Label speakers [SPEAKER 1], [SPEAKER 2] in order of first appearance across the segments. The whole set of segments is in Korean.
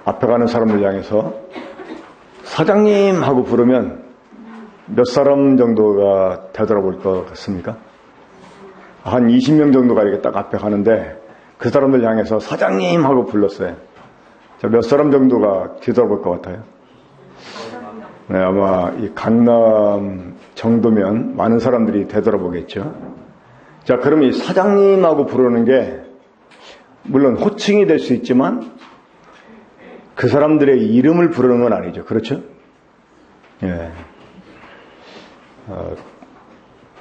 [SPEAKER 1] 앞에 가는 사람들 향해서 사장님 하고 부르면 몇 사람 정도가 되돌아볼 것 같습니까? 한 20명 정도가 이렇게 딱 앞에 가는데 그 사람들 향해서 사장님 하고 불렀어요. 자, 몇 사람 정도가 뒤돌아볼 것 같아요? 네, 아마 이 강남 정도면 많은 사람들이 되돌아보겠죠. 자, 그러면 이 사장님하고 부르는 게 물론 호칭이 될 수 있지만 그 사람들의 이름을 부르는 건 아니죠. 그렇죠? 예.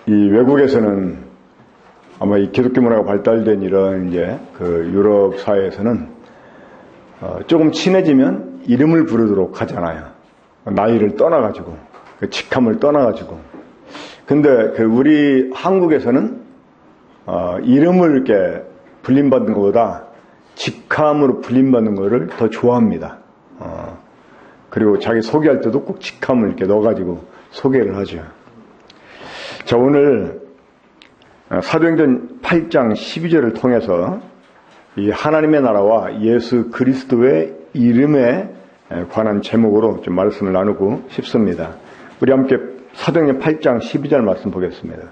[SPEAKER 1] 이 외국에서는 아마 이 기독교 문화가 발달된 이런 이제 그 유럽 사회에서는 조금 친해지면 이름을 부르도록 하잖아요. 나이를 떠나가지고, 그 직함을 떠나가지고. 근데 그 우리 한국에서는 이름을 이렇게 불림받는 것보다 직함으로 불림받는 것을 더 좋아합니다. 그리고 자기 소개할 때도 꼭 직함을 이렇게 넣어가지고 소개를 하죠. 자, 오늘 사도행전 8장 12절을 통해서 이 하나님의 나라와 예수 그리스도의 이름에 관한 제목으로 좀 말씀을 나누고 싶습니다. 우리 함께 사도행전 8장 12절 말씀 보겠습니다.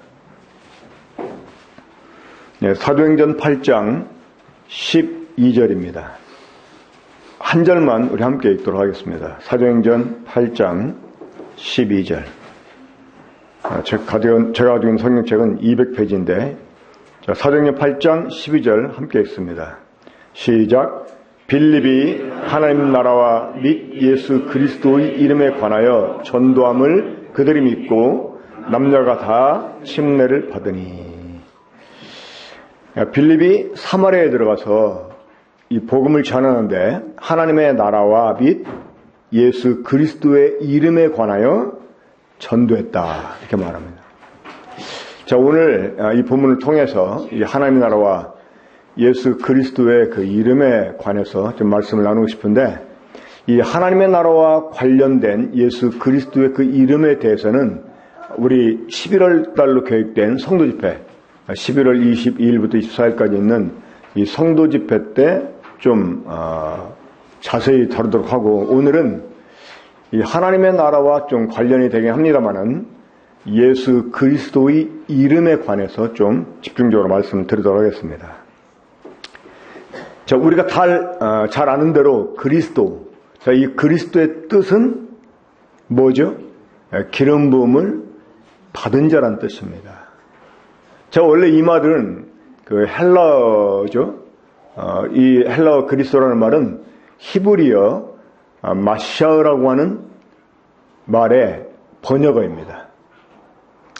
[SPEAKER 1] 네, 사도행전 8장 12절입니다. 한 절만 우리 함께 읽도록 하겠습니다. 사도행전 8장 12절. 제가 가지고 있는 성경책은 200페이지인데 사도행전 8장 12절 함께 읽습니다. 시작. 빌립이 하나님 나라와 및 예수 그리스도의 이름에 관하여 전도함을 그들이 믿고 남녀가 다 침례를 받으니. 빌립이 사마리아에 들어가서 이 복음을 전하는데 하나님의 나라와 및 예수 그리스도의 이름에 관하여 전도했다 이렇게 말합니다. 자, 오늘 이 본문을 통해서 이 하나님의 나라와 예수 그리스도의 그 이름에 관해서 좀 말씀을 나누고 싶은데, 이 하나님의 나라와 관련된 예수 그리스도의 그 이름에 대해서는 우리 11월 달로 계획된 성도 집회, 11월 22일부터 24일까지 있는 이 성도 집회 때 좀 자세히 다루도록 하고, 오늘은 이 하나님의 나라와 좀 관련이 되긴 합니다만은 예수 그리스도의 이름에 관해서 좀 집중적으로 말씀드리도록 하겠습니다. 자, 우리가 잘 아는 대로 그리스도. 자, 이 그리스도의 뜻은 뭐죠? 기름 부음을 받은 자란 뜻입니다. 자, 원래 이 말은 그 헬라어죠. 이 헬라어 그리스도라는 말은 히브리어 마샤흐라고 하는 말의 번역어입니다.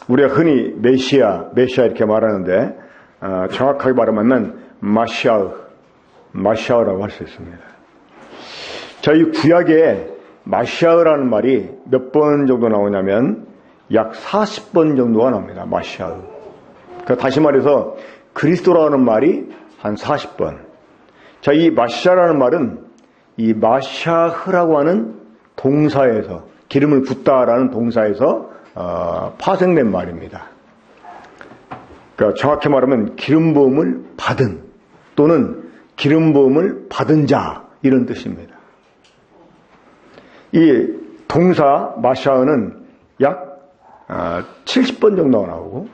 [SPEAKER 1] 우리가 흔히 메시아 이렇게 말하는데 정확하게 말하면 마샤흐라고 할 수 있습니다. 자, 이 구약에 마샤흐라는 말이 몇 번 정도 나오냐면 약 40번 정도가 나옵니다. 마샤흐. 그러니까 다시 말해서 그리스도라는 말이 한 40번. 자, 이 마샤라는 말은 이 마샤흐라고 하는 동사에서, 기름을 붓다라는 동사에서 파생된 말입니다. 그러니까 정확히 말하면 기름 부음을 받은 또는 기름 부음을 받은 자, 이런 뜻입니다. 이 동사 마샤흐는 약 70번 정도 나오고,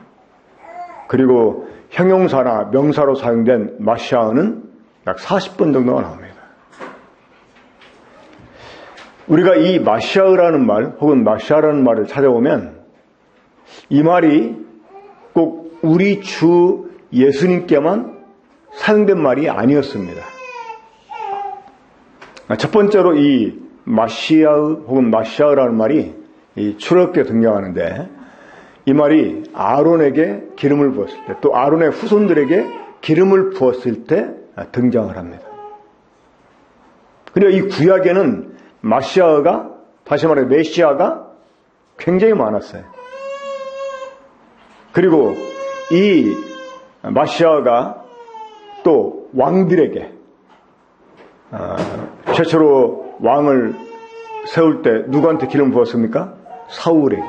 [SPEAKER 1] 그리고 형용사나 명사로 사용된 마샤흐는 약 40번 정도가 나옵니다. 우리가 이 마샤흐라는 말 혹은 마샤라는 말을 찾아보면 이 말이 꼭 우리 주 예수님께만 사용된 말이 아니었습니다. 첫 번째로 이 마시아흐 혹은 마샤흐라는 말이 출애굽기에 등장하는데, 이 말이 아론에게 기름을 부었을 때, 또 아론의 후손들에게 기름을 부었을 때 등장을 합니다. 그리고 이 구약에는 마시아가, 다시 말해 메시아가 굉장히 많았어요. 그리고 이 마시아가 또 왕들에게, 최초로 왕을 세울 때 누구한테 기름 부었습니까? 사울에게.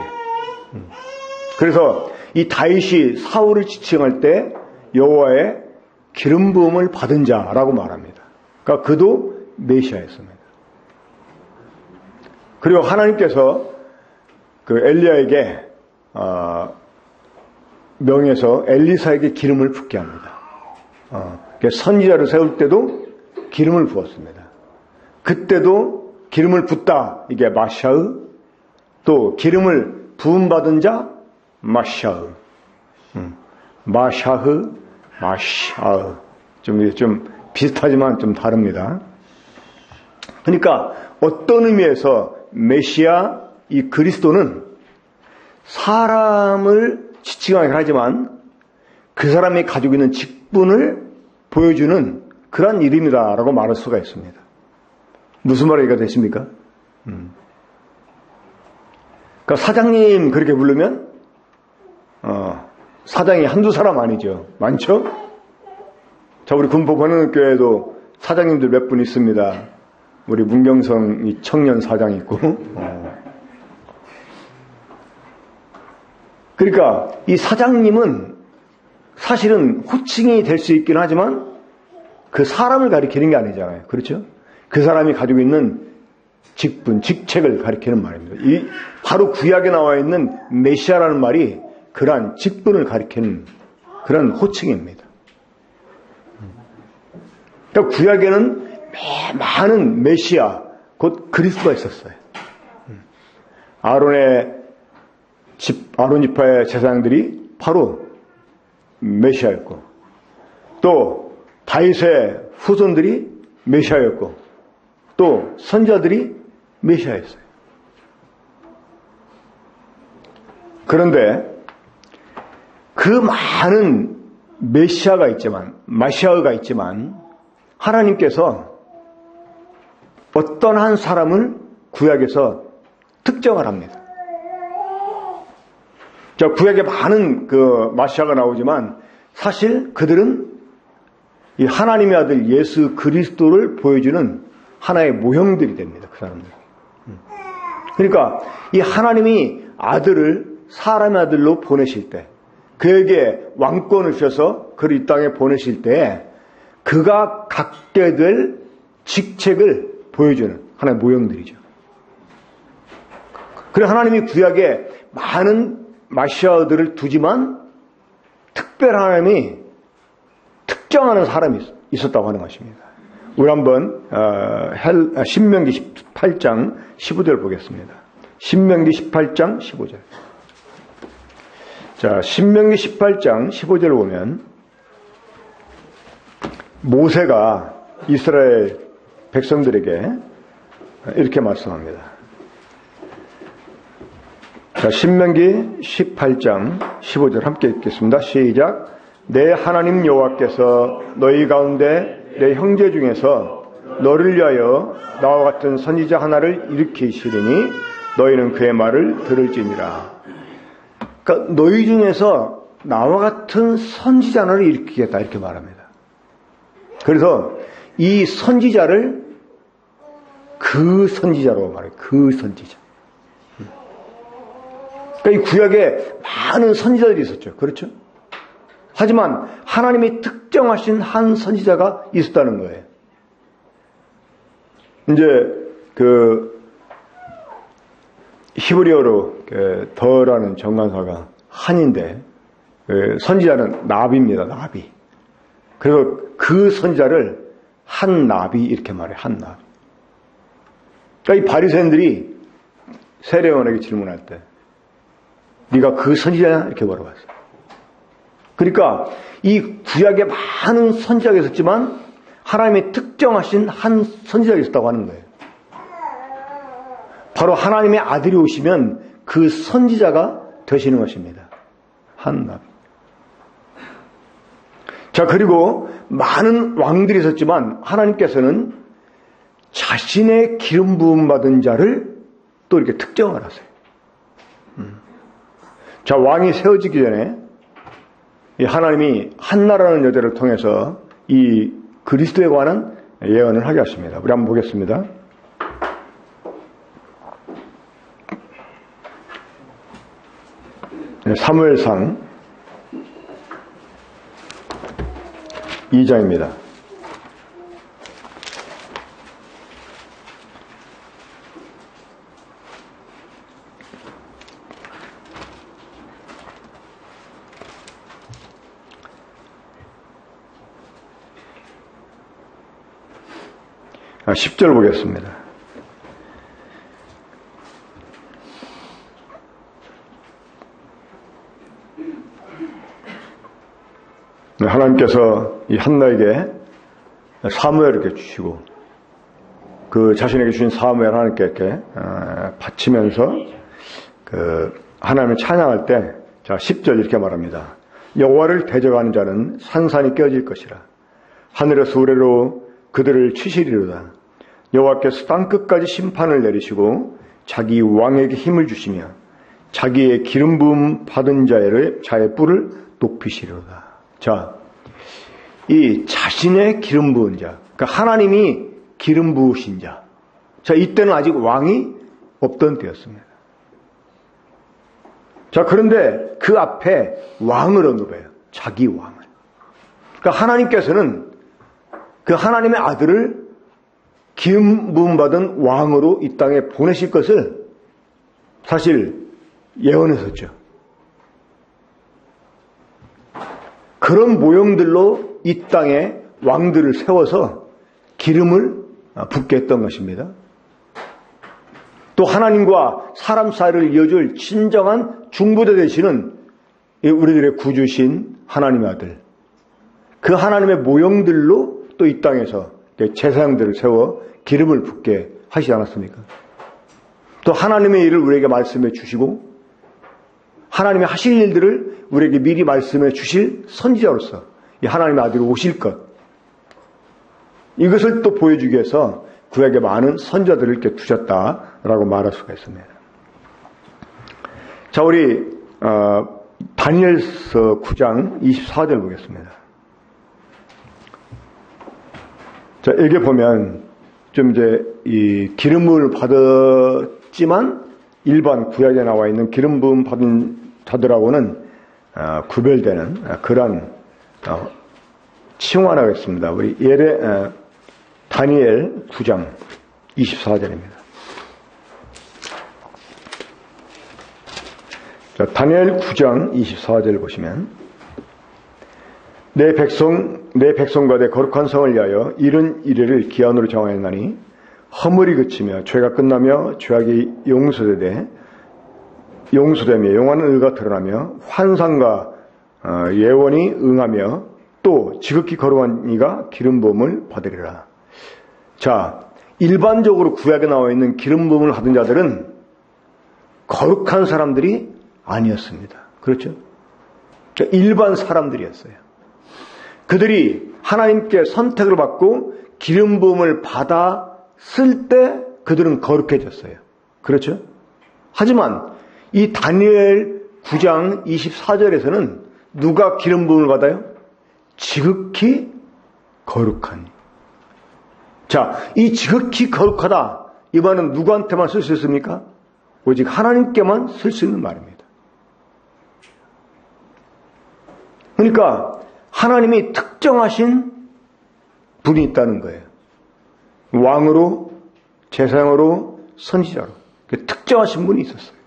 [SPEAKER 1] 그래서 이 다윗이 사울을 지칭할 때 여호와의 기름 부음을 받은 자라고 말합니다. 그러니까 그도 메시아였습니다. 그리고 하나님께서 그 엘리야에게 명해서 엘리사에게 기름을 붓게 합니다. 선지자를 세울 때도 기름을 부었습니다. 그때도 기름을 붓다. 이게 마샤흐. 또 기름을 부음받은 자 마샤흐. 마샤흐, 마샤흐. 좀 비슷하지만 좀 다릅니다. 그러니까 어떤 의미에서 메시아 이 그리스도는 사람을 지칭하긴 하지만 그 사람이 가지고 있는 직분을 보여주는 그런 이름이다라고 말할 수가 있습니다. 무슨 말이 이해가 되십니까? 그러니까 사장님 그렇게 부르면 사장이 한두 사람 아니죠. 많죠? 자, 우리 군포 번영교회에도 사장님들 몇 분 있습니다. 우리 문경성 청년 사장 있고. 그러니까 이 사장님은 사실은 호칭이 될 수 있긴 하지만 그 사람을 가리키는 게 아니잖아요. 그렇죠? 그 사람이 가지고 있는 직분, 직책을 가리키는 말입니다. 이 바로 구약에 나와 있는 메시아라는 말이 그러한 직분을 가리키는 그런 호칭입니다. 그러니까 구약에는 많은 메시아, 곧 그리스도가 있었어요. 아론 지파의 제사장들이 바로 메시아였고, 또 다윗의 후손들이 메시아였고, 또 선지자들이 메시아였어요. 그런데 그 많은 메시아가 있지만, 마시아가 있지만 하나님께서 어떤 한 사람을 구약에서 특정을 합니다. 자, 구약에 많은 그 마시아가 나오지만 사실 그들은 이 하나님의 아들 예수 그리스도를 보여주는 하나의 모형들이 됩니다. 그 사람들. 그러니까 이 하나님이 아들을 사람의 아들로 보내실 때, 그에게 왕권을 주셔서 그를 이 땅에 보내실 때 그가 갖게 될 직책을 보여주는 하나의 모형들이죠. 그래서 하나님이 구약에 많은 마시아들을 두지만 특별한 하나님이 특정하는 사람이 있었다고 하는 것입니다. 우리 한번 신명기 18장 15절 보겠습니다. 신명기 18장 15절. 자, 신명기 18장 15절을 보면 모세가 이스라엘 백성들에게 이렇게 말씀합니다. 자, 신명기 18장 15절 함께 읽겠습니다. 시작. 내 하나님 여호와께서 너희 가운데 내 형제 중에서 너를 위하여 나와 같은 선지자 하나를 일으키시리니 너희는 그의 말을 들을지니라. 그러니까 너희 중에서 나와 같은 선지자 하나를 일으키겠다 이렇게 말합니다. 그래서 이 선지자를 그 선지자로 말해요. 그 선지자. 그러니까 이 구약에 많은 선지자들이 있었죠. 그렇죠? 하지만 하나님이 특정하신 한 선지자가 있었다는 거예요. 이제 그 히브리어로 더라는 정관사가 한인데 선지자는 나비입니다. 나비. 그래서 그 선지자를 한 나비 이렇게 말해요. 한 나비. 그러니까 이 바리새인들이 세례요한에게 질문할 때 네가 그 선지자냐? 이렇게 물어봤어요. 그러니까 이 구약에 많은 선지자가 있었지만 하나님이 특정하신 한 선지자가 있었다고 하는 거예요. 바로 하나님의 아들이 오시면 그 선지자가 되시는 것입니다. 한 나비. 자, 그리고 많은 왕들이 있었지만 하나님께서는 자신의 기름 부음 받은 자를 또 이렇게 특정을 하세요. 자, 왕이 세워지기 전에 이 하나님이 한나라는 여자를 통해서 이 그리스도에 관한 예언을 하게 하십니다. 우리 한번 보겠습니다. 사무엘상 2장입니다. 10절 보겠습니다. 하나님께서 이 한나에게 사무엘을 이렇게 주시고 그 자신에게 주신 사무엘 하나님께 이렇게 바치면서 그 하나님을 찬양할 때, 자 10절 이렇게 말합니다. 여호와를 대적하는 자는 산산이 깨어질 것이라. 하늘에서 우레로 그들을 치시리로다. 여호와께서 땅끝까지 심판을 내리시고 자기 왕에게 힘을 주시며 자기의 기름 부음 받은 자의 뿔을 높이시리로다. 자, 이 자신의 기름 부은 자, 그러니까 하나님이 기름 부으신 자. 자, 이때는 아직 왕이 없던 때였습니다. 자, 그런데 그 앞에 왕을 언급해요. 자기 왕을. 그러니까 하나님께서는 그 하나님의 아들을 기름 부음 받은 왕으로 이 땅에 보내실 것을 사실 예언했었죠. 그런 모형들로 이 땅에 왕들을 세워서 기름을 붓게 했던 것입니다. 또 하나님과 사람 사이를 이어줄 진정한 중보자 되시는 우리들의 구주신 하나님의 아들, 그 하나님의 모형들로 또 이 땅에서 제사장들을 세워 기름을 붓게 하시지 않았습니까? 또 하나님의 일을 우리에게 말씀해 주시고 하나님의 하실 일들을 우리에게 미리 말씀해 주실 선지자로서 이 하나님의 아들이 오실 것, 이것을 또 보여주기 위해서 그에게 많은 선자들을 이렇게 두셨다라고 말할 수가 있습니다. 자, 우리 다니엘서 9장 24절 보겠습니다. 자, 여기 보면 좀 이제 이 기름을 받았지만 일반 구약에 나와 있는 기름 부음 받은 자들하고는 구별되는 그런 칭호가 있습니다. 우리 다니엘 9장 24절입니다. 자, 다니엘 9장 24절 보시면 내 백성과 내 거룩한 성을 위하여 이른 이래를 기한으로 정하였나니 허물이 그치며 죄가 끝나며 죄악이 용서되며 용하는 의가 드러나며 환상과 예언이 응하며 또 지극히 거룩한 이가 기름 부음을 받으리라. 자, 일반적으로 구약에 나와 있는 기름 부음을 받은 자들은 거룩한 사람들이 아니었습니다. 그렇죠? 일반 사람들이었어요. 그들이 하나님께 선택을 받고 기름 부음을 받았을 때 그들은 거룩해졌어요. 그렇죠? 하지만 이 다니엘 9장 24절에서는 누가 기름 부음을 받아요? 지극히 거룩한. 자, 이 지극히 거룩하다, 이 말은 누구한테만 쓸 수 있습니까? 오직 하나님께만 쓸 수 있는 말입니다. 그러니까 하나님이 특정하신 분이 있다는 거예요. 왕으로, 제사장으로, 선지자로 특정하신 분이 있었어요.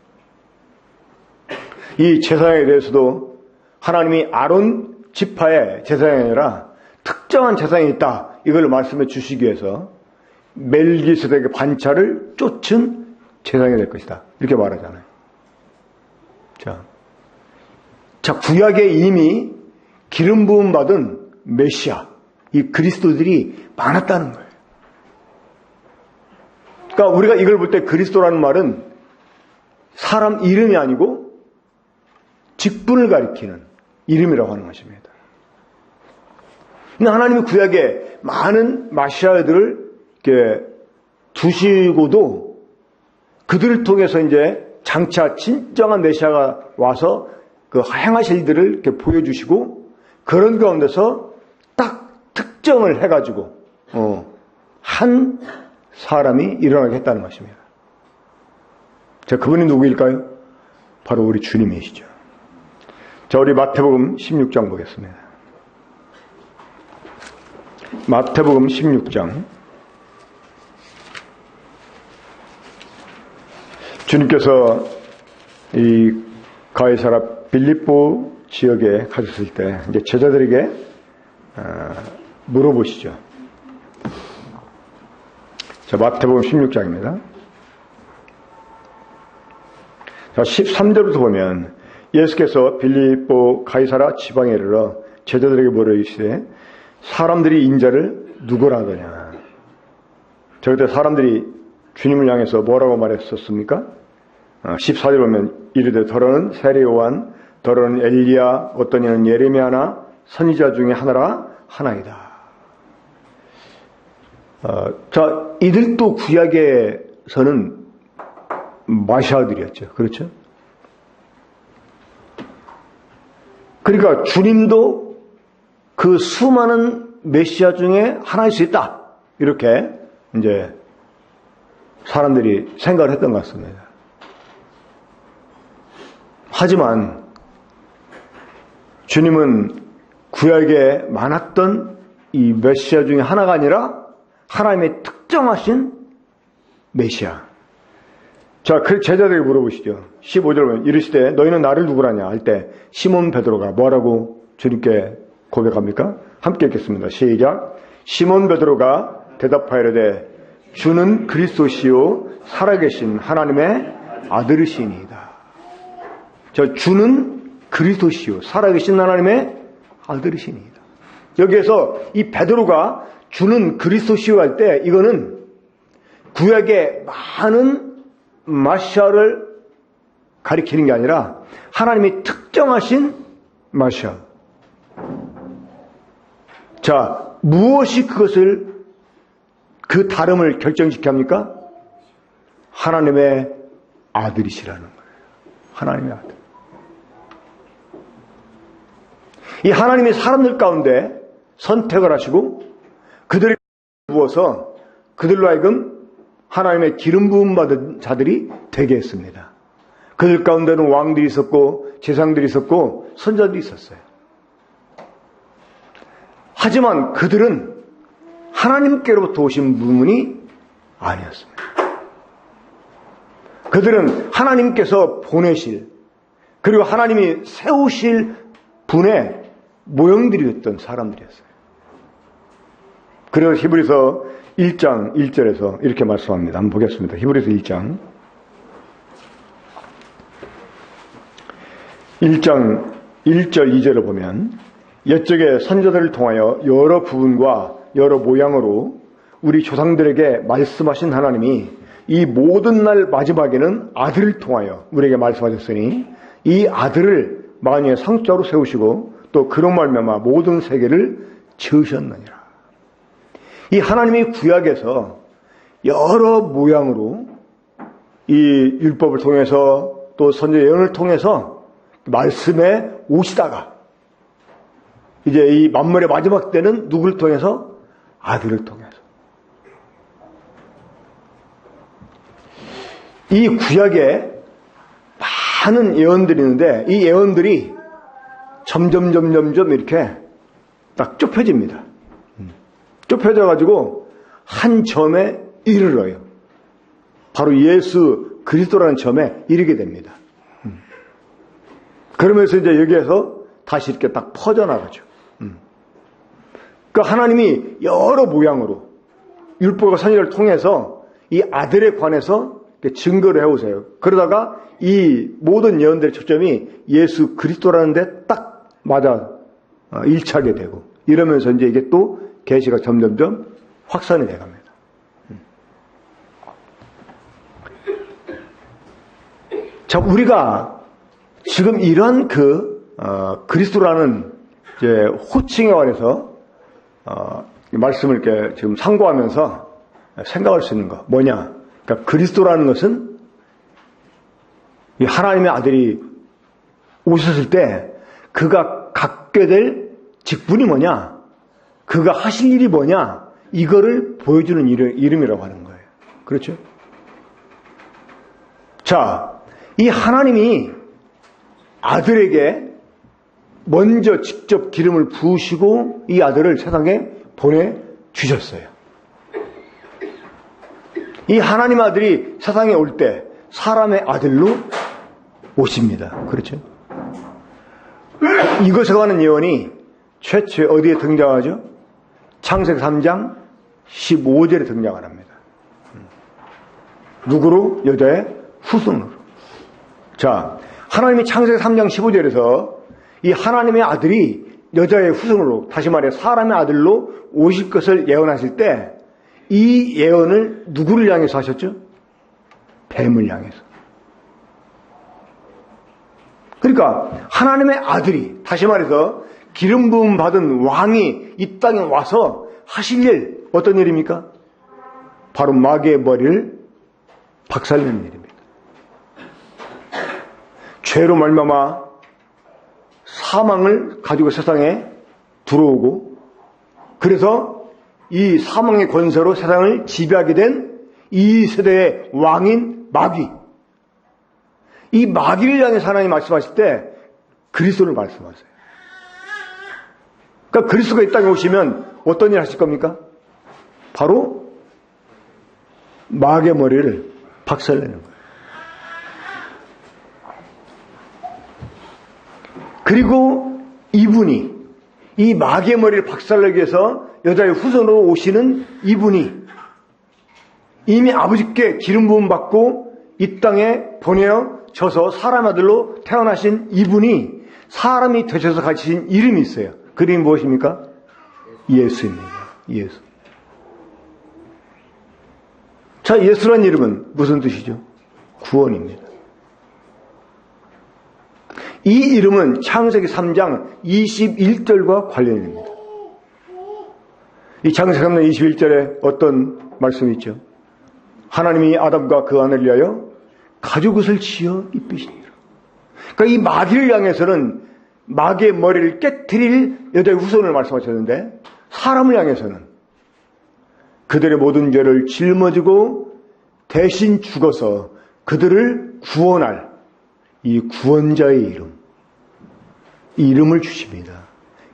[SPEAKER 1] 이 제사장에 대해서도 하나님이 아론 지파의 제사장이 아니라 특정한 제사장이 있다, 이걸 말씀해 주시기 위해서 멜기세덱의 반차를 쫓은 제사장이 될 것이다, 이렇게 말하잖아요. 자, 구약에 이미 기름 부음 받은 메시아, 이 그리스도들이 많았다는 거예요. 그러니까 우리가 이걸 볼 때 그리스도라는 말은 사람 이름이 아니고 직분을 가리키는 이름이라고 하는 것입니다. 근데 하나님이 구약에 많은 메시아들을 이렇게 두시고도 그들을 통해서 이제 장차 진정한 메시아가 와서 그 행하실 일들을 이렇게 보여주시고, 그런 가운데서 딱 특정을 해가지고 한 사람이 일어나게 했다는 것입니다. 자, 그분이 누구일까요? 바로 우리 주님이시죠. 자, 우리 마태복음 16장 보겠습니다. 마태복음 16장. 주님께서 이 가이사라 빌립보 지역에 가셨을 때 이제 제자들에게 물어보시죠. 자, 마태복음 16장입니다. 자, 13절부터 보면 예수께서 빌립보 가이사라 지방에 이르러 제자들에게 뭐라 이르시되 사람들이 인자를 누구라 하더냐. 저 그때 사람들이 주님을 향해서 뭐라고 말했었습니까? 14절 보면 이르되 더러는 세례 요한, 더러는 엘리야, 어떤 이는 예레미야나 선지자 중에 하나이다. 자, 이들도 구약에서는 마시아들이었죠. 그렇죠? 그러니까 주님도 그 수많은 메시아 중에 하나일 수 있다. 이렇게 이제 사람들이 생각을 했던 것 같습니다. 하지만 주님은 구약에 많았던 이 메시아 중에 하나가 아니라 하나님의 특정하신 메시아. 자, 그 제자들에게 물어보시죠. 15절 보면 이르시되 너희는 나를 누구라냐 할 때 시몬 베드로가 뭐라고 주님께 고백합니까? 함께 읽겠습니다. 시작. 시몬 베드로가 대답하이르되 주는 그리스도시요 살아계신 하나님의 아들이시니이다. 자, 주는 그리스도시요 살아계신 하나님의 아들이시니이다. 여기에서 이 베드로가 주는 그리스도시요 할 때 이거는 구약의 많은 마시아를 가리키는 게 아니라 하나님이 특정하신 마시아. 자, 무엇이 그것을 그 다름을 결정짓게 합니까? 하나님의 아들이시라는 거예요. 하나님의 아들. 이 하나님이 사람들 가운데 선택을 하시고 그들을 부어서 그들로 하여금 하나님의 기름 부음 받은 자들이 되게 했습니다. 그들 가운데는 왕들이 있었고 제사장들이 있었고 선자들이 있었어요. 하지만 그들은 하나님께로부터 오신 부문이 아니었습니다. 그들은 하나님께서 보내실 그리고 하나님이 세우실 분의 모형들이었던 사람들이었어요. 그래서 히브리서 1장 1절에서 이렇게 말씀합니다. 한번 보겠습니다. 히브리서 1장 1장 1절 2절을 보면 옛적에 선자들을 통하여 여러 부분과 여러 모양으로 우리 조상들에게 말씀하신 하나님이 이 모든 날 마지막에는 아들을 통하여 우리에게 말씀하셨으니 이 아들을 만유의 상속자로 세우시고 또 그로 말미암아 모든 세계를 지으셨느니라. 이 하나님이 구약에서 여러 모양으로 이 율법을 통해서 또 선지 예언을 통해서 말씀에 오시다가 이제 이 만물의 마지막 때는 누구를 통해서? 아들을 통해서. 이 구약에 많은 예언들이 있는데 이 예언들이 점점 이렇게 딱 좁혀집니다. 좁혀져가지고 한 점에 이르러요. 바로 예수 그리스도라는 점에 이르게 됩니다. 그러면서 이제 여기에서 다시 이렇게 딱 퍼져나가죠. 그러니까 하나님이 여러 모양으로 율법과 선지자를 통해서 이 아들에 관해서 증거를 해오세요. 그러다가 이 모든 예언들의 초점이 예수 그리스도라는 데 딱 맞아 일치하게 되고 이러면서 이제 이게 또 계시가 점점점 확산이 돼갑니다. 자, 우리가 지금 이런 그리스도라는 이제 호칭에 관해서 말씀을 이렇게 지금 상고하면서 생각할 수 있는 거 뭐냐? 그러니까 그리스도라는 것은 이 하나님의 아들이 오셨을 때 그가 갖게 될 직분이 뭐냐? 그가 하실 일이 뭐냐? 이거를 보여주는 이름이라고 하는 거예요. 그렇죠? 자, 이 하나님이 아들에게 먼저 직접 기름을 부으시고 이 아들을 세상에 보내주셨어요. 이 하나님 아들이 세상에 올 때 사람의 아들로 오십니다. 그렇죠? 이것에 관한 예언이 최초에 어디에 등장하죠? 창세기 3장 15절에 등장을 합니다. 누구로? 여자의 후손으로. 자, 하나님이 창세기 3장 15절에서 이 하나님의 아들이 여자의 후손으로, 다시 말해 사람의 아들로 오실 것을 예언하실 때 이 예언을 누구를 향해서 하셨죠? 뱀을 향해서. 그러니까 하나님의 아들이, 다시 말해서 기름 부음 받은 왕이 이 땅에 와서 하실 일, 어떤 일입니까? 바로 마귀의 머리를 박살내는 일입니다. 죄로 말미암아 사망을 가지고 세상에 들어오고, 그래서 이 사망의 권세로 세상을 지배하게 된 이 세대의 왕인 마귀, 이 마귀를 향해 하나님이 말씀하실 때 그리스도를 말씀하세요. 그러니까 그리스도가 이 땅에 오시면 어떤 일 하실 겁니까? 바로 마귀의 머리를 박살내는 거예요. 그리고 이분이, 이 마귀의 머리를 박살내기 위해서 여자의 후손으로 오시는 이분이 이미 아버지께 기름 부음 받고 이 땅에 보내어져서 사람 아들로 태어나신 이분이 사람이 되셔서 가지신 이름이 있어요. 그 이름이 무엇입니까? 예수입니다. 예수. 자, 예수란 이름은 무슨 뜻이죠? 구원입니다. 이 이름은 창세기 3장 21절과 관련입니다. 이 창세기 3장 21절에 어떤 말씀이 있죠? 하나님이 아담과 그 아내를 위하여 가죽옷을 지어 입히시니라. 그러니까 이 마귀를 향해서는 마귀의 머리를 깨트릴 여자의 후손을 말씀하셨는데, 사람을 향해서는 그들의 모든 죄를 짊어지고 대신 죽어서 그들을 구원할 이 구원자의 이름, 이 이름을 주십니다.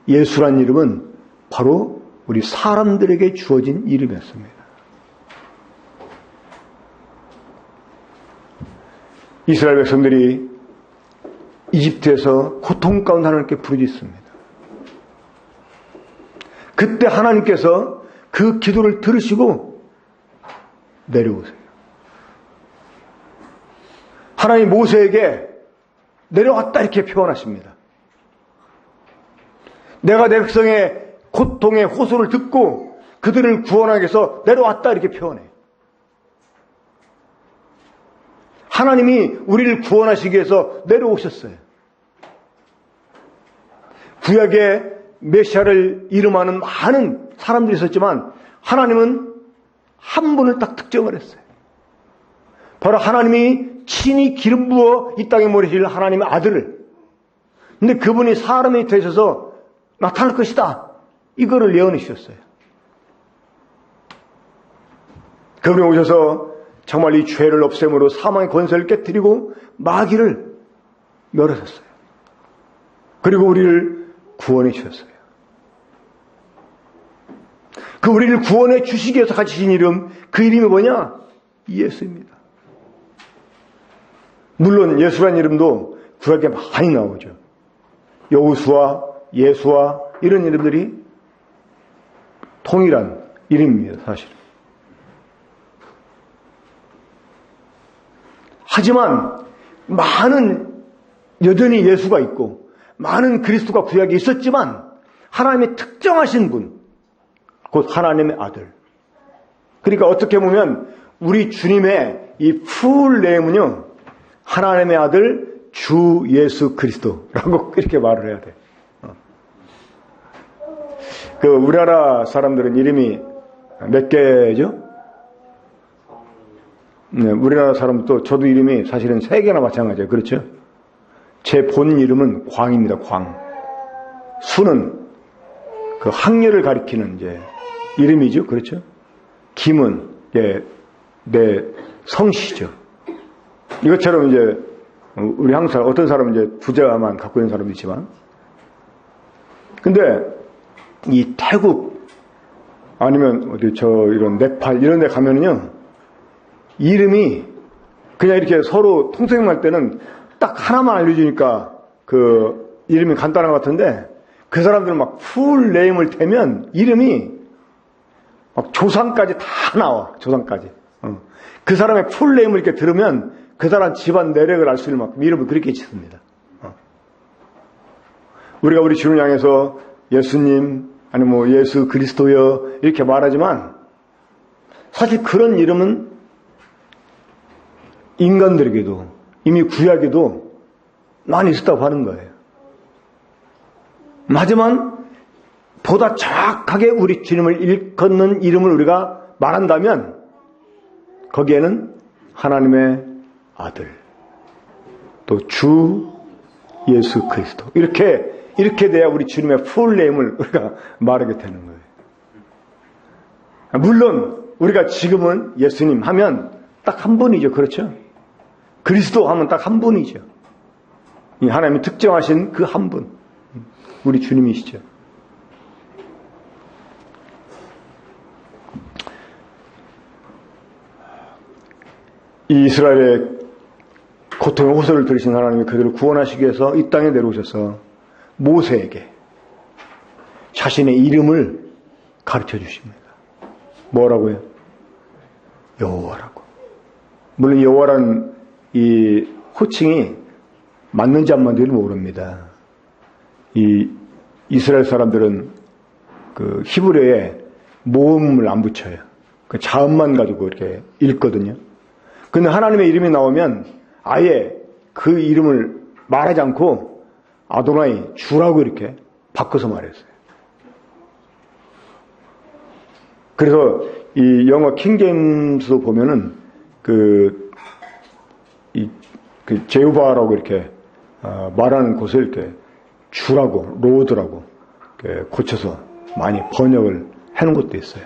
[SPEAKER 1] 예수란 이름은 바로 우리 사람들에게 주어진 이름이었습니다. 이스라엘 백성들이 이집트에서 고통 가운데 하나님께 부르짖습니다. 그때 하나님께서 그 기도를 들으시고 내려오세요. 하나님 모세에게 내려왔다 이렇게 표현하십니다. 내가 내 백성의 고통의 호소를 듣고 그들을 구원하기 위해서 내려왔다 이렇게 표현해요. 하나님이 우리를 구원하시기 위해서 내려오셨어요. 구약에 메시아를 이름하는 많은 사람들이 있었지만 하나님은 한 분을 딱 특정을 했어요. 바로 하나님이 친히 기름 부어 이 땅에 모이실 하나님의 아들을. 근데 그분이 사람이 되셔서 나타날 것이다. 이거를 예언해 주셨어요. 그분이 오셔서 정말 이 죄를 없앰으로 사망의 권세를 깨뜨리고 마귀를 멸하셨어요. 그리고 우리를 구원해 주셨어요. 그 우리를 구원해 주시기 위해서 가지신 이름, 그 이름이 뭐냐? 예수입니다. 물론 예수란 이름도 구약에 많이 나오죠. 여호수아, 예수아 이런 이름들이 통일한 이름입니다. 사실. 하지만 많은 여전히 예수가 있고 많은 그리스도가 구약에 있었지만 하나님의 특정하신 분, 곧 하나님의 아들. 그러니까 어떻게 보면 우리 주님의 이 풀 네임은요, 하나님의 아들 주 예수 그리스도라고 이렇게 말을 해야 돼. 그 우리나라 사람들은 이름이 몇 개죠? 네, 우리나라 사람도 저도 이름이 사실은 3개나 마찬가지예요. 그렇죠? 제 본 이름은 광입니다. 광. 수는 그 학렬을 가리키는 이제 이름이죠. 그렇죠? 김은 내 성씨죠. 이것처럼 이제 우리 항상 어떤 사람은 이제 부자만 갖고 있는 사람도 있지만, 근데 이 태국 아니면 어디 이런 네팔 이런 데 가면은요, 이름이 그냥 이렇게 서로 통성할 때는 딱 하나만 알려주니까 그 이름이 간단한 것 같은데, 그 사람들은 막 풀 네임을 대면 이름이 막 조상까지 다 나와. 조상까지. 그 사람의 풀네임을 이렇게 들으면 그 사람 집안 내력을 알 수 있는 만큼 이름을 그렇게 짓습니다. 우리가 우리 주님을 향해서 예수님, 아니 뭐 예수 그리스도여 이렇게 말하지만 사실 그런 이름은 인간들에게도 이미 구약에도 많이 있었다고 하는 거예요. 하지만 보다 정확하게 우리 주님을 일컫는 이름을 우리가 말한다면 거기에는 하나님의 아들, 또 주 예수 그리스도 이렇게 돼야 우리 주님의 풀네임을 우리가 말하게 되는 거예요. 물론 우리가 지금은 예수님 하면 딱 한 분이죠. 그렇죠? 그리스도 하면 딱 한 분이죠. 이 하나님이 특정하신 그 한 분, 우리 주님이시죠. 이 이스라엘의 고통의 호소를 들으신 하나님이 그들을 구원하시기 위해서 이 땅에 내려오셔서 모세에게 자신의 이름을 가르쳐 주십니다. 뭐라고요? 여호와라고. 물론 여호와라는 이 호칭이 맞는지 안 맞는지를 모릅니다. 이 이스라엘 사람들은 그 히브리어에 모음을 안 붙여요. 그 자음만 가지고 이렇게 읽거든요. 근데 하나님의 이름이 나오면 아예 그 이름을 말하지 않고 아도나이 주라고 이렇게 바꿔서 말했어요. 그래서 이 영어 킹제임스 보면은 그 제후바라고 이렇게 말하는 곳을 이렇게 주라고 로드라고 이렇게 고쳐서 많이 번역을 해놓은 것도 있어요.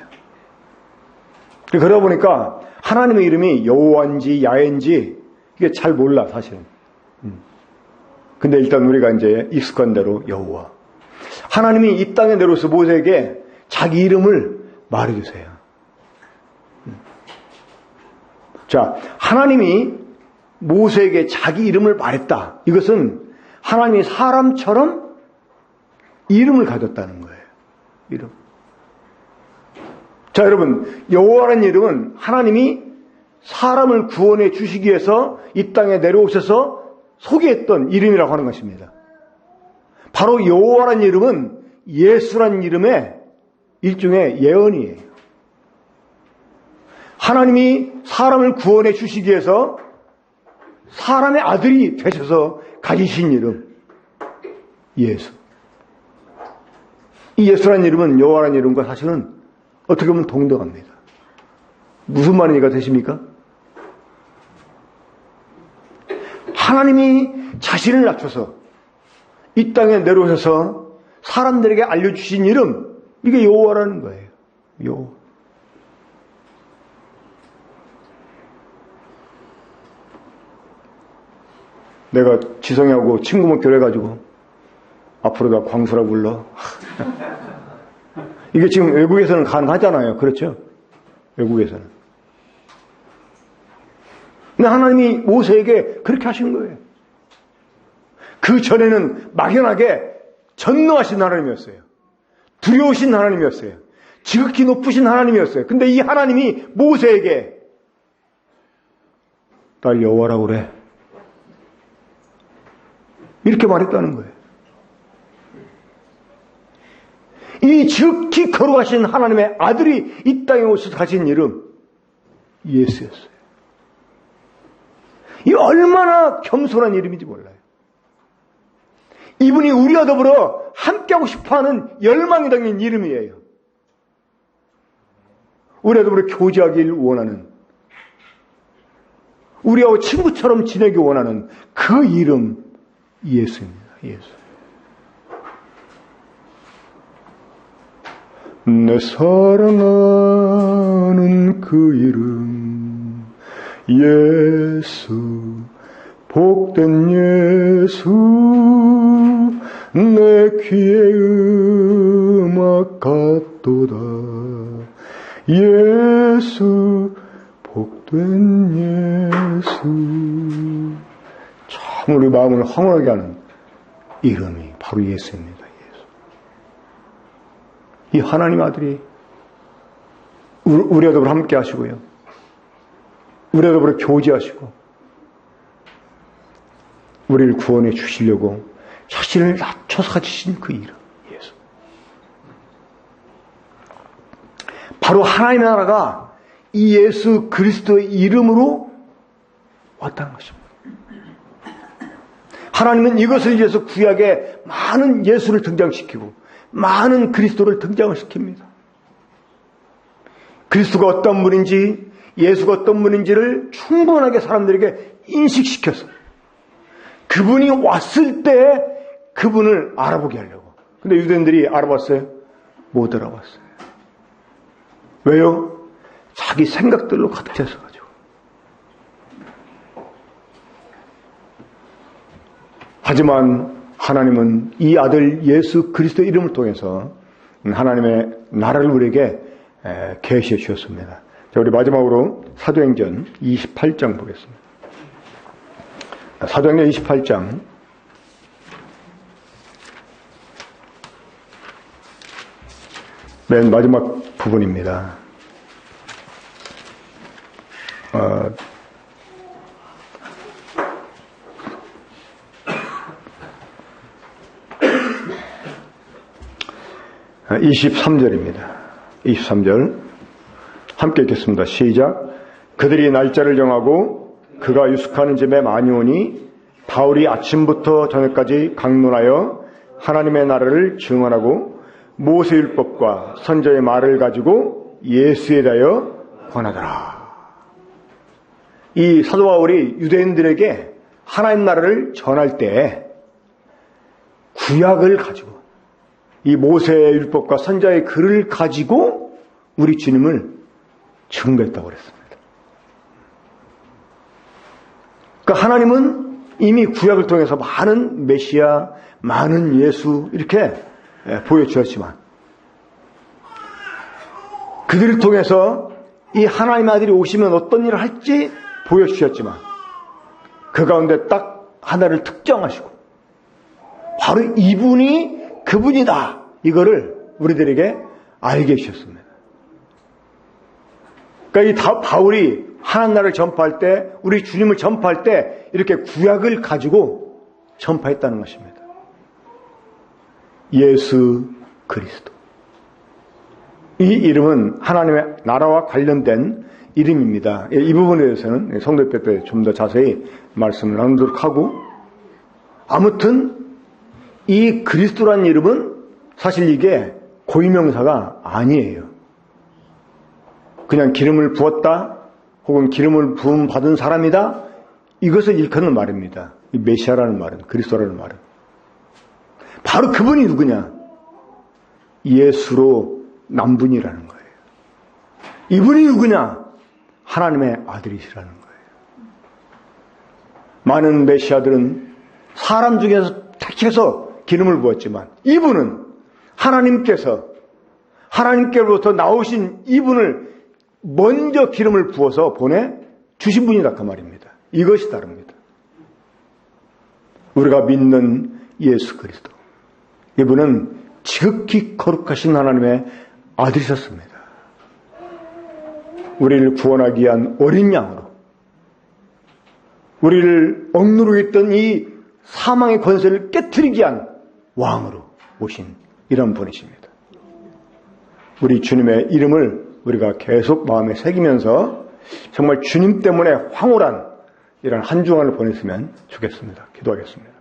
[SPEAKER 1] 그러다 보니까 하나님의 이름이 여호와인지 야훼인지 이게 잘 몰라 사실은. 근데 일단 우리가 이제 익숙한 대로 여호와. 하나님이 이 땅에 내려오셔서 모세에게 자기 이름을 말해주세요. 자, 하나님이 모세에게 자기 이름을 말했다. 이것은 하나님이 사람처럼 이름을 가졌다는 거예요. 이름. 자, 여러분, 여호와라는 이름은 하나님이 사람을 구원해 주시기 위해서 이 땅에 내려오셔서 소개했던 이름이라고 하는 것입니다. 바로 여호와라는 이름은 예수라는 이름의 일종의 예언이에요. 하나님이 사람을 구원해 주시기 위해서 사람의 아들이 되셔서 가지신 이름, 예수. 이 예수라는 이름은 여호와라는 이름과 사실은 어떻게 보면 동등합니다. 무슨 말인 이해가 되십니까? 하나님이 자신을 낮춰서 이 땅에 내려오셔서 사람들에게 알려주신 이름, 이게 여호와라는 거예요. 여호와. 내가 지성이하고 친구만 결해가지고 앞으로 다 광수라고 불러. 이게 지금 외국에서는 가능하잖아요. 그렇죠? 외국에서는. 근데 하나님이 모세에게 그렇게 하신 거예요. 그 전에는 막연하게 전능하신 하나님이었어요. 두려우신 하나님이었어요. 지극히 높으신 하나님이었어요. 근데 이 하나님이 모세에게 날 여호와라고 그래. 이렇게 말했다는 거예요. 이 지극히 거룩하신 하나님의 아들이 이 땅에 오셔서 가진 이름 예수였어요. 이 얼마나 겸손한 이름인지 몰라요. 이분이 우리와 더불어 함께하고 싶어하는 열망이 담긴 이름이에요. 우리와 더불어 교제하길 원하는, 우리하고 친구처럼 지내기 원하는 그 이름 예수입니다. 예수. 내 사랑하는 그 이름 예수, 복된 예수, 내 귀에 음악 같도다. 예수, 복된 예수. 참 우리 마음을 황홀하게 하는 이름이 바로 예수입니다. 이 하나님 아들이 우리와 더불어 함께 하시고요. 우리와 더불어 교제하시고 우리를 구원해 주시려고 자신을 낮춰서 가지신 그 이름 예수. 바로 하나님의 나라가 이 예수 그리스도의 이름으로 왔다는 것입니다. 하나님은 이것을 위해서 구약에 많은 예수를 등장시키고 많은 그리스도를 등장을 시킵니다. 그리스도가 어떤 분인지 예수가 어떤 분인지를 충분하게 사람들에게 인식시켜서 그분이 왔을 때 그분을 알아보게 하려고. 근데 유대인들이 알아봤어요? 못 알아봤어요. 왜요? 자기 생각들로 가득 찼어가지고. 하지만 하나님은 이 아들 예수 그리스도의 이름을 통해서 하나님의 나라를 우리에게 계시해 주셨습니다. 자, 우리 마지막으로 사도행전 28장 보겠습니다. 사도행전 28장 맨 마지막 부분입니다. 23절입니다. 23절 함께 읽겠습니다. 시작. 그들이 날짜를 정하고 그가 유숙하는 집에 많이 오니 바울이 아침부터 저녁까지 강론하여 하나님의 나라를 증언하고 모세율법과 선지자의 말을 가지고 예수에 대하여 권하더라. 이 사도 바울이 유대인들에게 하나님 나라를 전할 때 구약을 가지고 이 모세의 율법과 선지자의 글을 가지고 우리 주님을 증거했다고 그랬습니다. 그러니까 하나님은 이미 구약을 통해서 많은 메시아, 많은 예수 이렇게 보여주었지만 그들을 통해서 이 하나님의 아들이 오시면 어떤 일을 할지 보여주셨지만 그 가운데 딱 하나를 특정하시고 바로 이분이 그분이다. 이거를 우리들에게 알게 해주셨습니다. 그러니까 이 바울이 하나님 나라를 전파할 때, 우리 주님을 전파할 때 이렇게 구약을 가지고 전파했다는 것입니다. 예수 그리스도. 이 이름은 하나님의 나라와 관련된 이름입니다. 이 부분에 대해서는 성도 예배 때 좀 더 자세히 말씀을 나누도록 하고, 아무튼 이 그리스도라는 이름은 사실 이게 고유명사가 아니에요. 그냥 기름을 부었다 혹은 기름을 부음 받은 사람이다 이것을 일컫는 말입니다. 이 메시아라는 말은, 그리스도라는 말은 바로 그분이 누구냐? 예수로 남분이라는 거예요. 이분이 누구냐? 하나님의 아들이시라는 거예요. 많은 메시아들은 사람 중에서 택해서 기름을 부었지만 이분은 하나님께로부터 나오신 이분을 먼저 기름을 부어서 보내 주신 분이다 그 말입니다. 이것이 다릅니다. 우리가 믿는 예수 그리스도, 이분은 지극히 거룩하신 하나님의 아들이셨습니다. 우리를 구원하기 위한 어린 양으로, 우리를 억누르고 있던 이 사망의 권세를 깨트리기 위한 왕으로 오신 이런 분이십니다. 우리 주님의 이름을 우리가 계속 마음에 새기면서 정말 주님 때문에 황홀한 이런 한 주간을 보냈으면 좋겠습니다. 기도하겠습니다.